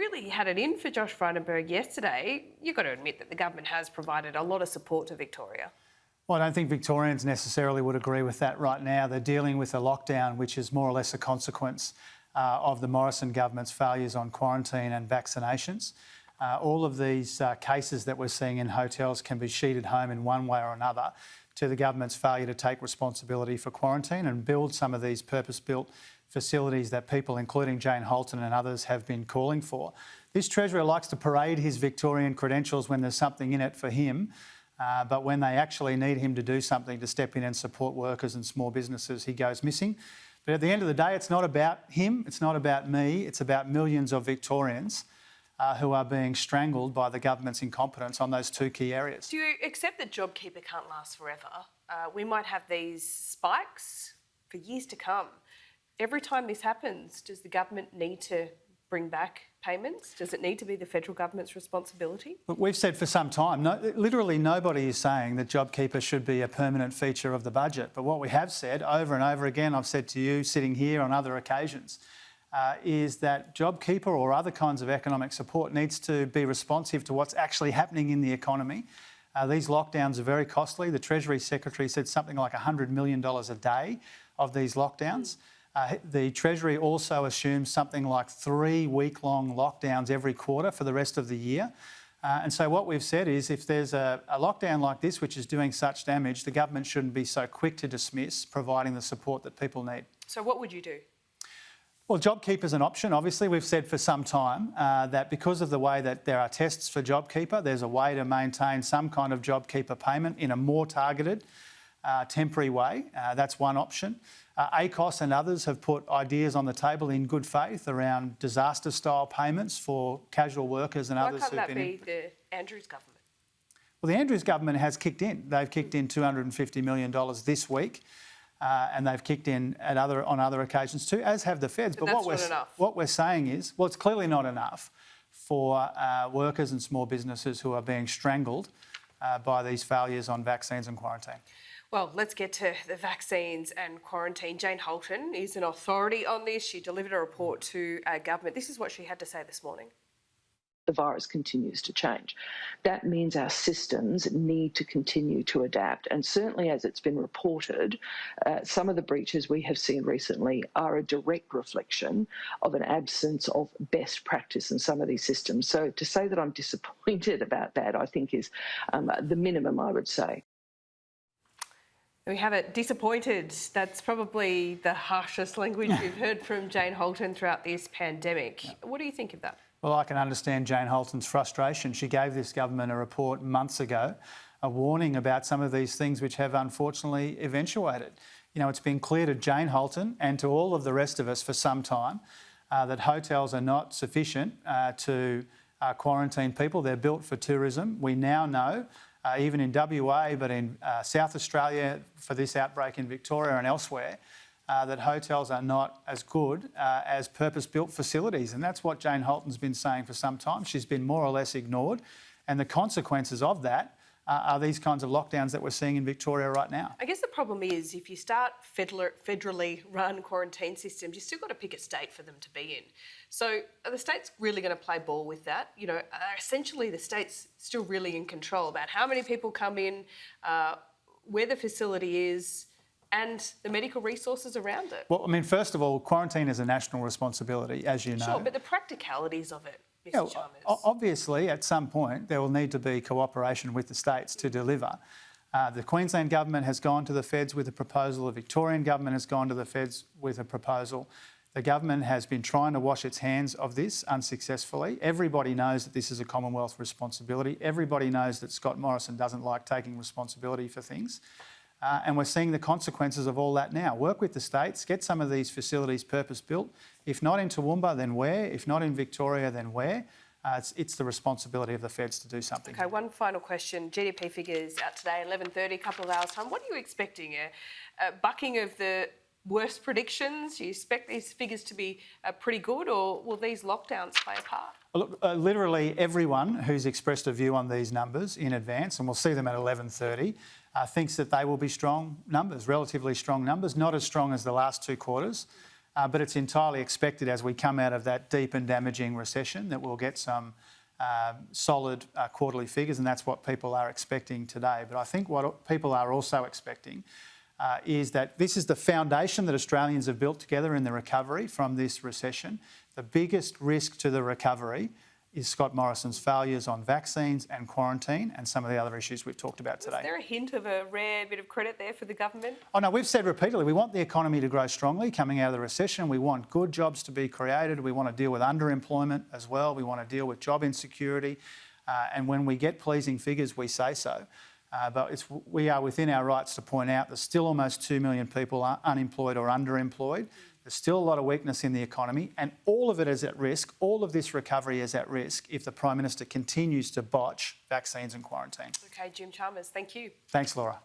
really had it in for Josh Frydenberg yesterday. You've got to admit that the government has provided a lot of support to Victoria. Well, I don't think Victorians necessarily would agree with that right now. They're dealing with a lockdown which is more or less a consequence of the Morrison government's failures on quarantine and vaccinations. All of these cases that we're seeing in hotels can be sheeted home in one way or another to the government's failure to take responsibility for quarantine and build some of these purpose-built facilities that people, including Jane Holton and others, have been calling for. This Treasurer likes to parade his Victorian credentials when there's something in it for him, but when they actually need him to do something to step in and support workers and small businesses, he goes missing. But at the end of the day, it's not about him, it's not about me, it's about millions of Victorians who are being strangled by the government's incompetence on those two key areas. Do you accept that JobKeeper can't last forever? We might have these spikes for years to come. Every time this happens, does the government need to bring back payments? Does it need to be the federal government's responsibility? Look, we've said for some time, literally nobody is saying that JobKeeper should be a permanent feature of the budget. But what we have said over and over again, I've said to you sitting here on other occasions, is that JobKeeper or other kinds of economic support needs to be responsive to what's actually happening in the economy. These lockdowns are very costly. The Treasury Secretary said something like $100 million a day of these lockdowns. The Treasury also assumes something like 3 week-long lockdowns every quarter for the rest of the year. And so what we've said is if there's a lockdown like this which is doing such damage, the government shouldn't be so quick to dismiss providing the support that people need. So what would you do? Well, JobKeeper is an option. Obviously, we've said for some time that because of the way that there are tests for JobKeeper, there's a way to maintain some kind of JobKeeper payment in a more targeted, temporary way. That's one option. ACOS and others have put ideas on the table in good faith around disaster-style payments for casual workers and others who've been... Why can't that be the Andrews government? Well, the Andrews government has kicked in. They've kicked in $250 million this week. And they've kicked in on other occasions too, as have the feds. But that's not enough. What we're saying is, well, it's clearly not enough for workers and small businesses who are being strangled by these failures on vaccines and quarantine. Well, let's get to the vaccines and quarantine. Jane Holton is an authority on this. She delivered a report to government. This is what she had to say this morning. The virus continues to change. That means our systems need to continue to adapt. And certainly, as it's been reported, some of the breaches we have seen recently are a direct reflection of an absence of best practice in some of these systems. So to say that I'm disappointed about that, I think is the minimum I would say. We have it, disappointed. That's probably the harshest language we've heard from Jane Holton throughout this pandemic. What do you think of that? Well, I can understand Jane Holton's frustration. She gave this government a report months ago, a warning about some of these things which have unfortunately eventuated. You know, it's been clear to Jane Holton and to all of the rest of us for some time that hotels are not sufficient to quarantine people. They're built for tourism. We now know, even in WA, but in South Australia for this outbreak in Victoria and elsewhere, that hotels are not as good as purpose-built facilities. And that's what Jane Holton's been saying for some time. She's been more or less ignored. And the consequences of that are these kinds of lockdowns that we're seeing in Victoria right now. I guess the problem is if you start federally run quarantine systems, you've still got to pick a state for them to be in. So are the states really going to play ball with that? You know, essentially the state's still really in control about how many people come in, where the facility is, and the medical resources around it. Well, I mean, first of all, quarantine is a national responsibility, as you know. Sure, but the practicalities of it, Mr. Chalmers. Obviously, at some point, there will need to be cooperation with the states to deliver. The Queensland government has gone to the feds with a proposal. The Victorian government has gone to the feds with a proposal. The government has been trying to wash its hands of this unsuccessfully. Everybody knows that this is a Commonwealth responsibility. Everybody knows that Scott Morrison doesn't like taking responsibility for things. And we're seeing the consequences of all that now. Work with the states, get some of these facilities purpose-built. If not in Toowoomba, then where? If not in Victoria, then where? It's the responsibility of the feds to do something. OK, one final question. GDP figures out today, 11:30, a couple of hours' time. What are you expecting? A bucking of the worst predictions? Do you expect these figures to be pretty good, or will these lockdowns play a part? Look, literally everyone who's expressed a view on these numbers in advance, and we'll see them at 11:30, thinks that they will be strong numbers, relatively strong numbers, not as strong as the last two quarters, but it's entirely expected as we come out of that deep and damaging recession that we'll get some solid quarterly figures, and that's what people are expecting today. But I think what people are also expecting is that this is the foundation that Australians have built together in the recovery from this recession. The biggest risk to the recovery is Scott Morrison's failures on vaccines and quarantine and some of the other issues we've talked about today. Is there a hint of a rare bit of credit there for the government? Oh no, we've said repeatedly we want the economy to grow strongly coming out of the recession. We want good jobs to be created. We want to deal with underemployment as well. We want to deal with job insecurity. And when we get pleasing figures, we say so. But we are within our rights to point out there's still almost 2 million people unemployed or underemployed. There's still a lot of weakness in the economy, and all of it is at risk. All of this recovery is at risk if the Prime Minister continues to botch vaccines and quarantine. Okay, Jim Chalmers, thank you. Thanks, Laura.